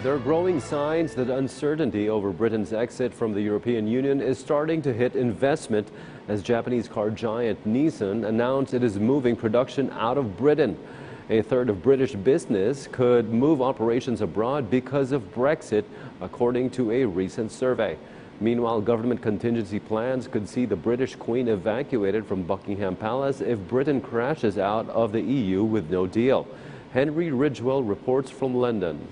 There are growing signs that uncertainty over Britain's exit from the European Union is starting to hit investment as Japanese car giant Nissan announced it is moving production out of Britain. A third of British business could move operations abroad because of Brexit, according to a recent survey. Meanwhile, government contingency plans could see the British Queen evacuated from Buckingham Palace if Britain crashes out of the EU with no deal. Henry Ridgwell reports from London.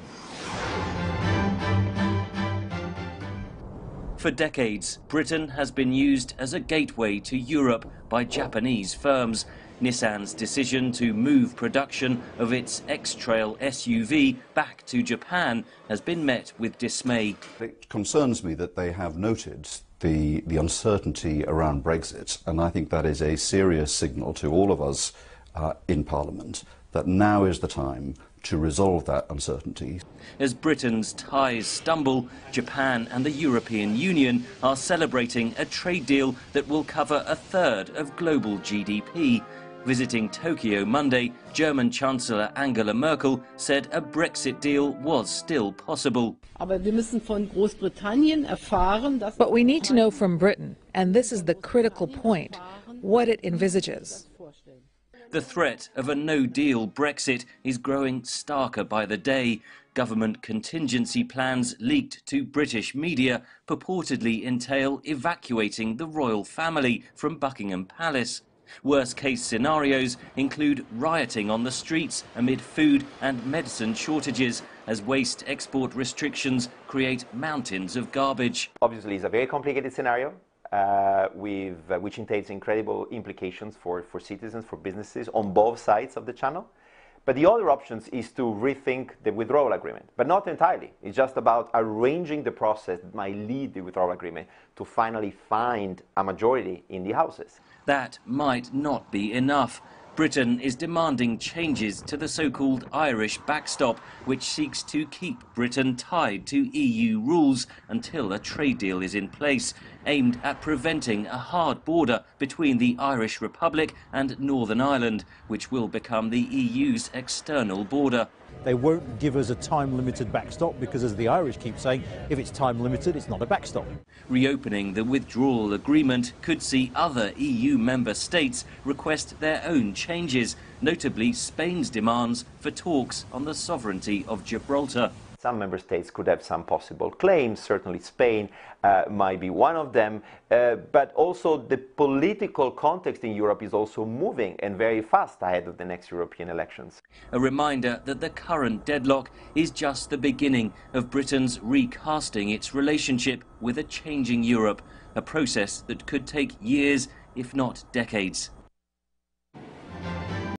For decades, Britain has been used as a gateway to Europe by Japanese firms. Nissan's decision to move production of its X-Trail SUV back to Japan has been met with dismay. It concerns me that they have noted the uncertainty around Brexit, and I think that is a serious signal to all of us in Parliament that now is the time to resolve that uncertainty. As Britain's ties stumble, Japan and the European Union are celebrating a trade deal that will cover a third of global GDP. Visiting Tokyo Monday, German Chancellor Angela Merkel said a Brexit deal was still possible. But we need to know from Britain, and this is the critical point, what it envisages. The threat of a no-deal Brexit is growing starker by the day. Government contingency plans leaked to British media purportedly entail evacuating the royal family from Buckingham Palace. Worst-case scenarios include rioting on the streets amid food and medicine shortages as waste export restrictions create mountains of garbage. Obviously, it's a very complicated scenario. Which entails incredible implications for citizens, for businesses on both sides of the channel. But the other options is to rethink the withdrawal agreement, but not entirely. It's just about arranging the process that might lead the withdrawal agreement to finally find a majority in the houses. That might not be enough. Britain is demanding changes to the so-called Irish backstop, which seeks to keep Britain tied to EU rules until a trade deal is in place, aimed at preventing a hard border between the Irish Republic and Northern Ireland, which will become the EU's external border. They won't give us a time-limited backstop because, as the Irish keep saying, if it's time-limited, it's not a backstop. Reopening the withdrawal agreement could see other EU member states request their own changes, notably Spain's demands for talks on the sovereignty of Gibraltar. Some member states could have some possible claims, certainly Spain might be one of them, but also the political context in Europe is also moving and very fast ahead of the next European elections. A reminder that the current deadlock is just the beginning of Britain's recasting its relationship with a changing Europe, a process that could take years, if not decades.